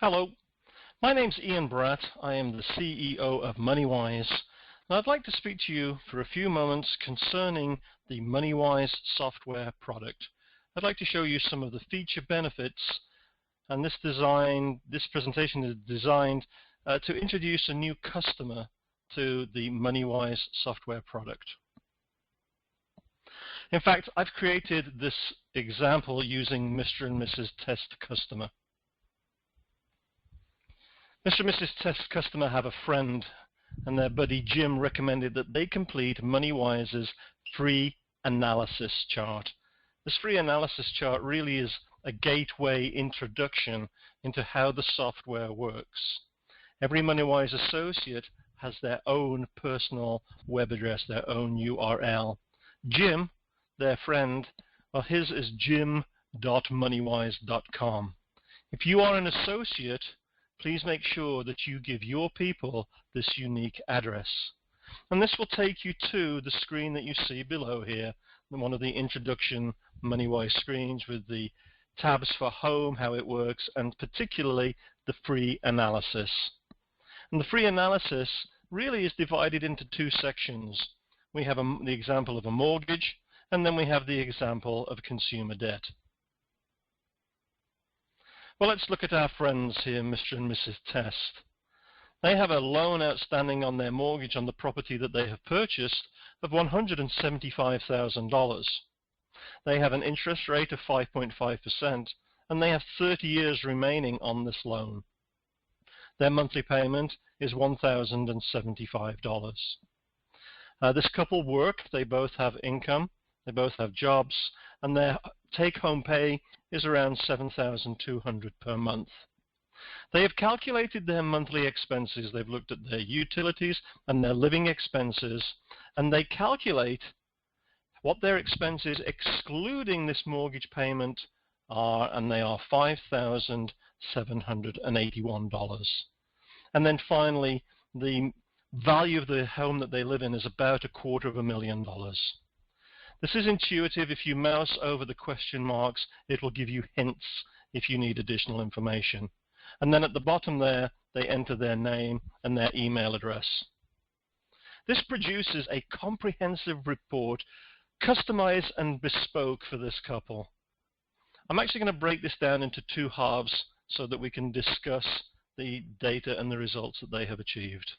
Hello, my name's Ian Bratt. I am the CEO of MonyWize, and I'd like to speak to you for a few moments concerning the MonyWize software product. I'd like to show you some of the feature benefits, and this presentation is designed to introduce a new customer to the MonyWize software product. In fact, I've created this example using Mr. and Mrs. Test Customer. Mr. and Mrs. Test Customer have a friend, and their buddy Jim recommended that they complete MonyWize's free analysis chart. This free analysis chart really is a gateway introduction into how the software works. Every MonyWize associate has their own personal web address, their own URL. Jim, their friend, well, his is jim.moneywise.com. If you are an associate, please make sure that you give your people this unique address. And this will take you to the screen that you see below here, one of the introduction MonyWize screens with the tabs for home, how it works, and particularly the free analysis. And the free analysis really is divided into two sections. We have the example of a mortgage, and then we have the example of consumer debt. Well, let's look at our friends here, Mr. and Mrs. Test. They have a loan outstanding on their mortgage on the property that they have purchased of $175,000. They have an interest rate of 5.5%, and they have 30 years remaining on this loan. Their monthly payment is $1,075. This couple work, they both have income, they both have jobs, and their take-home pay is around $7,200 per month. They have calculated their monthly expenses. They've looked at their utilities and their living expenses, and they calculate what their expenses excluding this mortgage payment are, and they are $5,781. And then finally, the value of the home that they live in is about $250,000. This is intuitive. If you mouse over the question marks, it will give you hints if you need additional information. And then at the bottom there, they enter their name and their email address. This produces a comprehensive report, customized and bespoke for this couple. I'm actually going to break this down into two halves so that we can discuss the data and the results that they have achieved.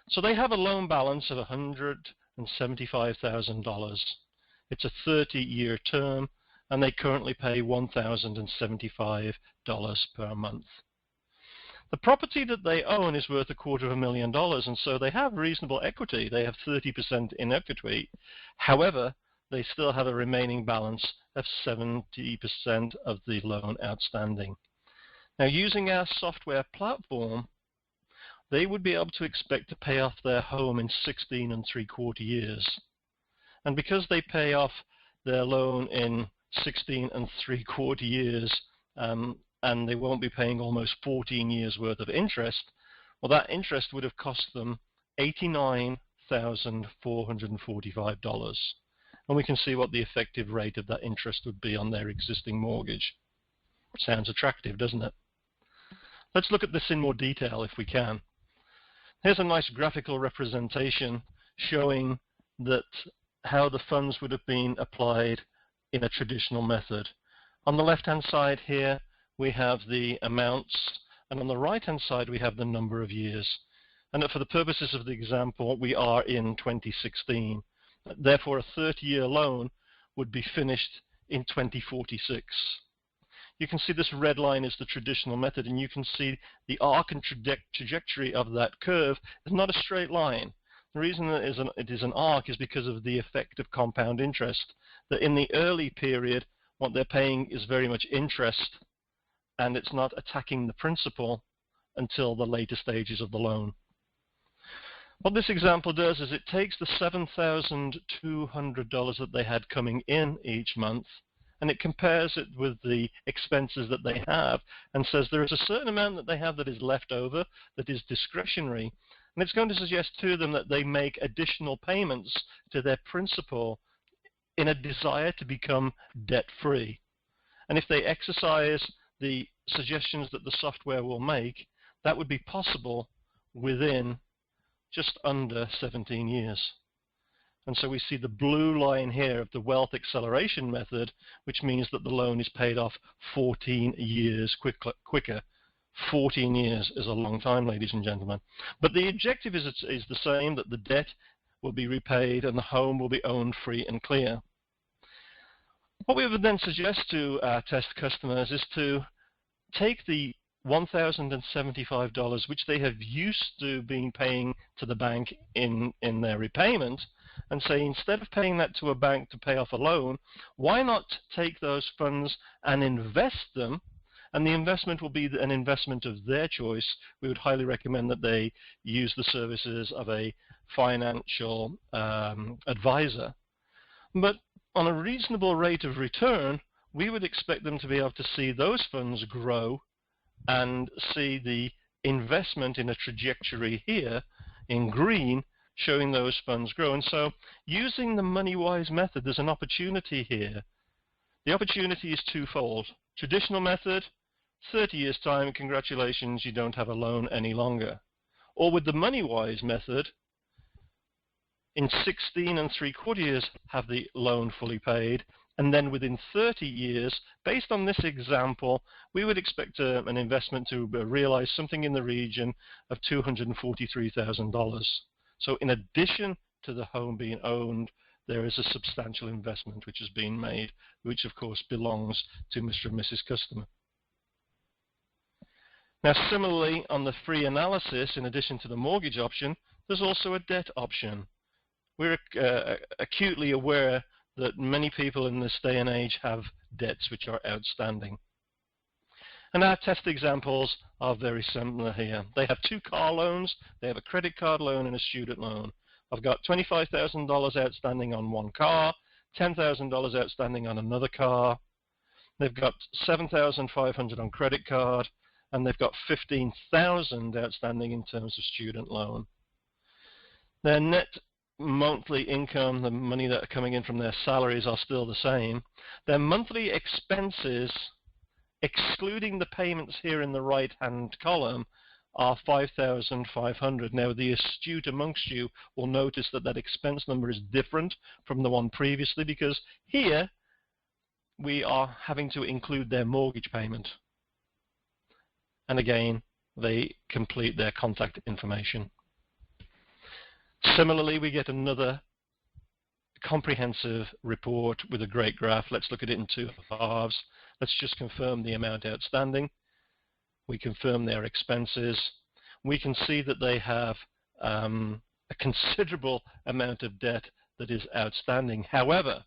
So they have a loan balance of $175,000. It's a 30-year term, and they currently pay $1,075 per month. The property that they own is worth $250,000, and so they have reasonable equity. They have 30% in equity. However, they still have a remaining balance of 70% of the loan outstanding. Now, using our software platform, they would be able to expect to pay off their home in 16 3/4 years. And because they pay off their loan in 16 3/4 years, and they won't be paying almost 14 years worth of interest, well, that interest would have cost them $89,445. And we can see what the effective rate of that interest would be on their existing mortgage. Sounds attractive, doesn't it? Let's look at this in more detail if we can. Here's a nice graphical representation showing that how the funds would have been applied in a traditional method. On the left-hand side here, we have the amounts, and on the right-hand side, we have the number of years. And for the purposes of the example, we are in 2016. Therefore, a 30-year loan would be finished in 2046. You can see this red line is the traditional method, and you can see the arc and trajectory of that curve is not a straight line. The reason that it is an arc is because of the effect of compound interest, that in the early period, what they're paying is very much interest, and it's not attacking the principal until the later stages of the loan. What this example does is it takes the $7,200 that they had coming in each month, and it compares it with the expenses that they have and says there is a certain amount that they have that is left over, that is discretionary, and it's going to suggest to them that they make additional payments to their principal in a desire to become debt-free. And if they exercise the suggestions that the software will make, that would be possible within just under 17 years. And so we see the blue line here of the wealth acceleration method, which means that the loan is paid off 14 years quicker. 14 years is a long time, ladies and gentlemen. But the objective is the same, that the debt will be repaid and the home will be owned free and clear. What we would then suggest to our test customers is to take the $1,075, which they have used to being paying to the bank in their repayment, and say, instead of paying that to a bank to pay off a loan, why not take those funds and invest them? And the investment will be an investment of their choice. We would highly recommend that they use the services of a financial advisor. But on a reasonable rate of return, we would expect them to be able to see those funds grow and see the investment in a trajectory here in green, showing those funds grow. And so using the MonyWize method, there's an opportunity here. The opportunity is twofold. Traditional method, 30 years time, congratulations, you don't have a loan any longer. Or with the MonyWize method, in 16 3/4 years have the loan fully paid, and then within 30 years, based on this example, we would expect an investment to realize something in the region of $243,000. So in addition to the home being owned, there is a substantial investment which has been made, which of course belongs to Mr. and Mrs. Customer. Now similarly, on the free analysis, in addition to the mortgage option, there's also a debt option. We're acutely aware that many people in this day and age have debts which are outstanding. And our test examples are very similar here. They have 2 car loans, they have a credit card loan and a student loan. I've got $25,000 outstanding on one car, $10,000 outstanding on another car. They've got $7,500 on credit card, and they've got $15,000 outstanding in terms of student loan. Their net monthly income, the money that are coming in from their salaries, are still the same. Their monthly expenses, excluding the payments here in the right-hand column, are $5,500. Now, the astute amongst you will notice that that expense number is different from the one previously, because here we are having to include their mortgage payment. And again, they complete their contact information. Similarly, we get another comprehensive report with a great graph. Let's look at it in 2 halves. Let's just confirm the amount outstanding. We confirm their expenses. We can see that they have a considerable amount of debt that is outstanding. However,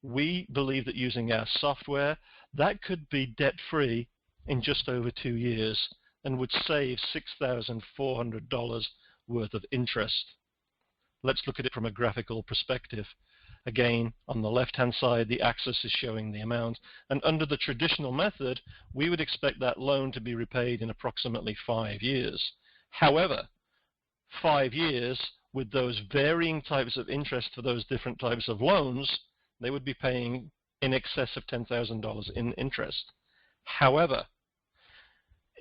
we believe that using our software, that could be debt-free in just over 2 years and would save $6,400 worth of interest. Let's look at it from a graphical perspective. Again, on the left-hand side, the axis is showing the amount, and under the traditional method, we would expect that loan to be repaid in approximately 5 years. However, 5 years with those varying types of interest for those different types of loans, they would be paying in excess of $10,000 in interest. However,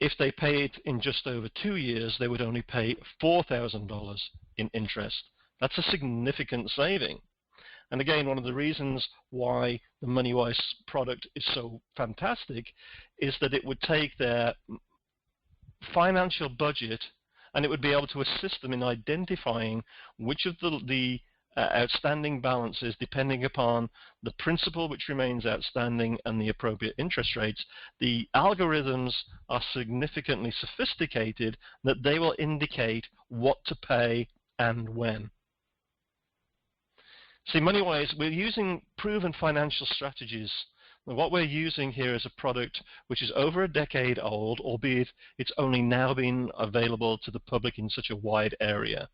if they paid in just over 2 years, they would only pay $4,000 in interest. That's a significant saving. And again, one of the reasons why the MonyWize product is so fantastic is that it would take their financial budget and it would be able to assist them in identifying which of the outstanding balances, depending upon the principal which remains outstanding and the appropriate interest rates. The algorithms are significantly sophisticated that they will indicate what to pay and when. See, MonyWize, we're using proven financial strategies. What we're using here is a product which is over a decade old, albeit it's only now been available to the public in such a wide area.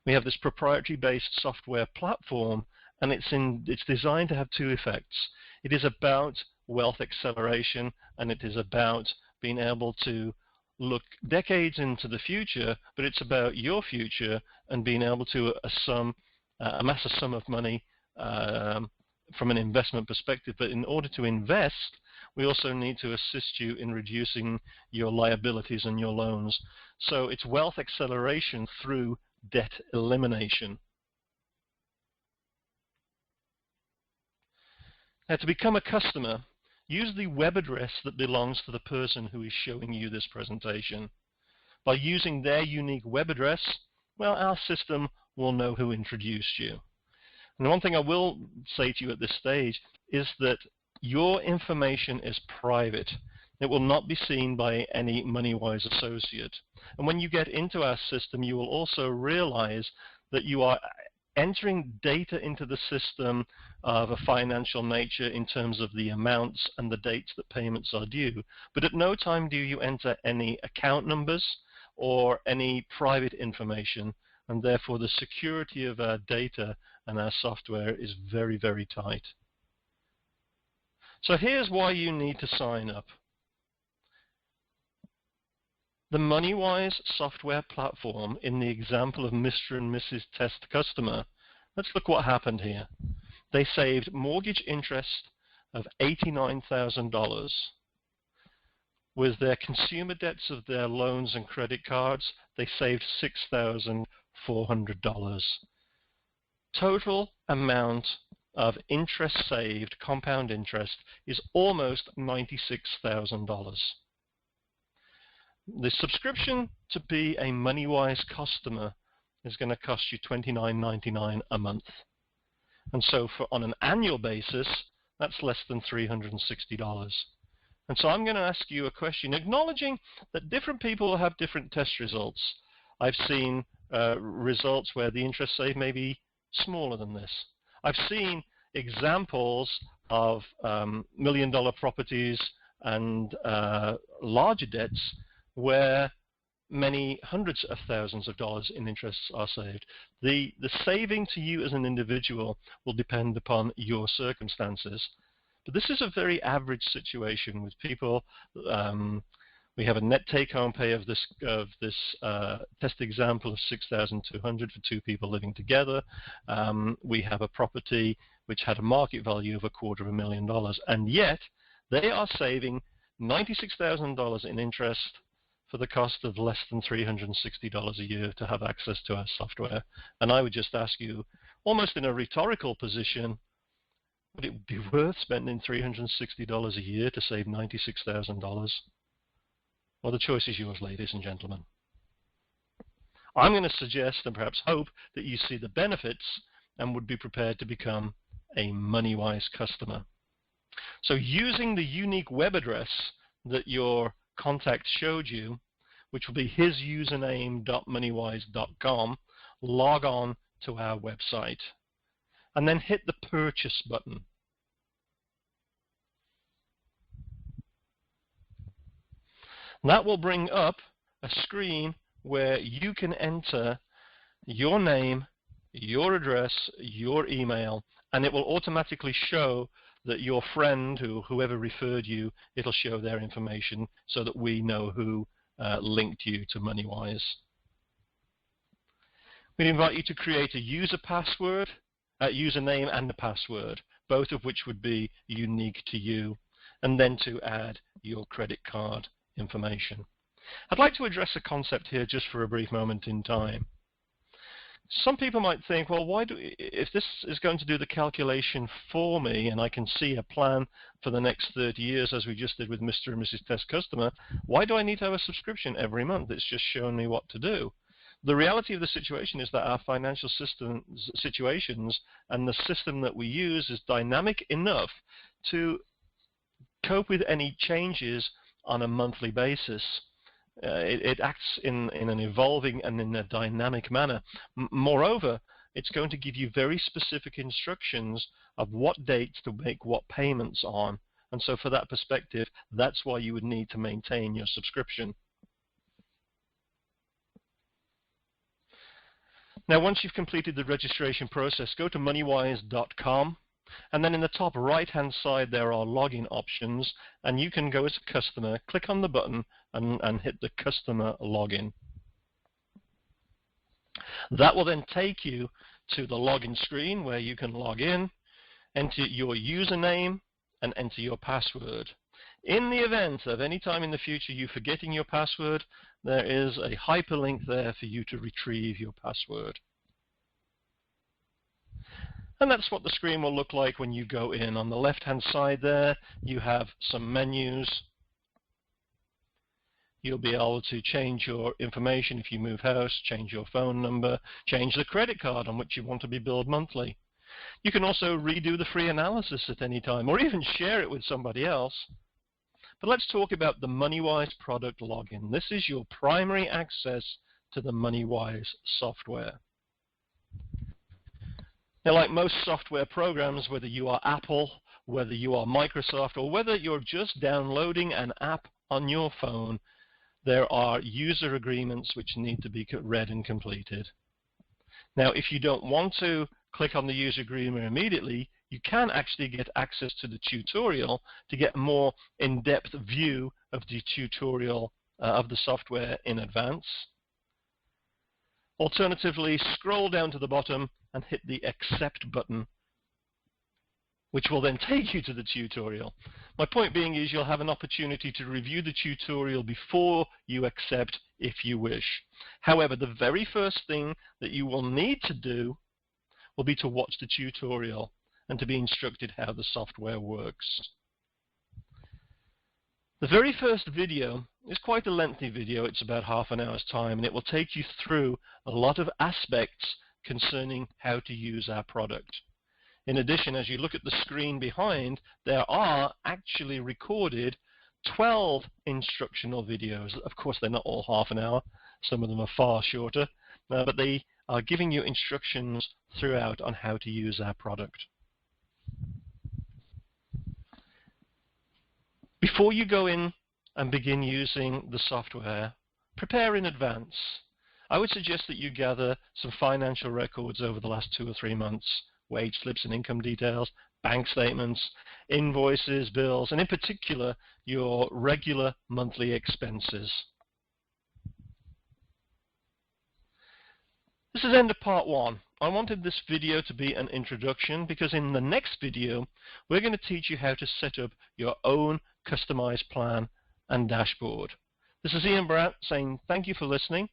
We have this proprietary-based software platform, and it's designed to have 2 effects. It is about wealth acceleration, and it is about being able to look decades into the future, but it's about your future and being able to amass a sum of money from an investment perspective, but in order to invest, we also need to assist you in reducing your liabilities and your loans. So it's wealth acceleration through debt elimination. Now, to become a customer, use the web address that belongs to the person who is showing you this presentation. By using their unique web address, well, our system will know who introduced you. And one thing I will say to you at this stage is that your information is private. It will not be seen by any MonyWize associate. And when you get into our system, you will also realize that you are entering data into the system of a financial nature in terms of the amounts and the dates that payments are due. But at no time do you enter any account numbers or any private information, and therefore the security of our data and our software is very, very tight. So here's why you need to sign up. The MonyWize software platform, in the example of Mr. and Mrs. Test Customer, let's look what happened here. They saved mortgage interest of $89,000. With their consumer debts of their loans and credit cards, they saved $6,400. Total amount of interest saved, compound interest, is almost $96,000. The subscription to be a MonyWize customer is going to cost you $29.99 a month. And so on an annual basis, that's less than $360. And so I'm going to ask you a question, acknowledging that different people have different test results. I've seen results where the interest saved may be smaller than this. I've seen examples of million-dollar properties and larger debts where many hundreds of thousands of dollars in interest are saved. The saving to you as an individual will depend upon your circumstances. But this is a very average situation with people. We have a net take-home pay of this test example of $6,200 for two people living together. We have a property which had a market value of $250,000, and yet they are saving $96,000 in interest for the cost of less than $360 a year to have access to our software. And I would just ask you, almost in a rhetorical position, would it be worth spending $360 a year to save $96,000? Well, the choice is yours, ladies and gentlemen. I'm going to suggest and perhaps hope that you see the benefits and would be prepared to become a MonyWize customer. So using the unique web address that your contact showed you, which will be his username.moneywise.com, log on to our website and then hit the purchase button. That will bring up a screen where you can enter your name, your address, your email, and it will automatically show that your friend, whoever referred you, it'll show their information so that we know who linked you to MonyWize. We'd invite you to create a username and a password, both of which would be unique to you, and then to add your credit card information. I'd like to address a concept here just for a brief moment in time. Some people might think, well, if this is going to do the calculation for me and I can see a plan for the next 30 years as we just did with Mr. and Mrs. Test Customer, why do I need to have a subscription every month? It's just showing me what to do. The reality of the situation is that our financial situations and the system that we use is dynamic enough to cope with any changes on a monthly basis. It acts in an evolving and in a dynamic manner. Moreover, it's going to give you very specific instructions of what dates to make what payments on. And so for that perspective, that's why you would need to maintain your subscription. Now, once you've completed the registration process, go to MonyWize.com. And then in the top right-hand side, there are login options, and you can go as a customer, click on the button, and hit the customer login. That will then take you to the login screen where you can log in, enter your username, and enter your password. In the event of any time in the future you forgetting your password, there is a hyperlink there for you to retrieve your password. And that's what the screen will look like when you go in. On the left-hand side there, you have some menus. You'll be able to change your information if you move house, change your phone number, change the credit card on which you want to be billed monthly. You can also redo the free analysis at any time, or even share it with somebody else. But let's talk about the MonyWize product login. This is your primary access to the MonyWize software. Now, like most software programs, whether you are Apple, whether you are Microsoft, or whether you're just downloading an app on your phone, there are user agreements which need to be read and completed. Now, if you don't want to click on the user agreement immediately, you can actually get access to the tutorial to get a more in-depth view of the tutorial of the software in advance. Alternatively, scroll down to the bottom and hit the Accept button, which will then take you to the tutorial. My point being is you'll have an opportunity to review the tutorial before you accept if you wish. However, the very first thing that you will need to do will be to watch the tutorial and to be instructed how the software works. The very first video is quite a lengthy video. It's about half an hour's time, and it will take you through a lot of aspects concerning how to use our product. In addition, as you look at the screen behind, there are actually recorded 12 instructional videos. Of course, they're not all half an hour. Some of them are far shorter, but they are giving you instructions throughout on how to use our product. Before you go in and begin using the software, prepare in advance. I would suggest that you gather some financial records over the last 2 or 3 months, wage slips and income details, bank statements, invoices, bills, and in particular, your regular monthly expenses. This is the end of part 1. I wanted this video to be an introduction because in the next video, we're going to teach you how to set up your own customized plan and dashboard. This is Ian Bratt saying thank you for listening.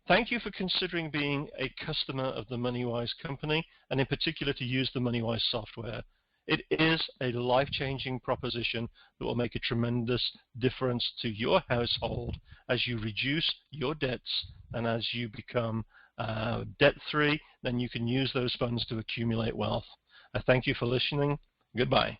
Thank you for considering being a customer of the MonyWize company, and in particular to use the MonyWize software. It is a life-changing proposition that will make a tremendous difference to your household as you reduce your debts, and as you become debt-free, then you can use those funds to accumulate wealth. I thank you for listening. Goodbye.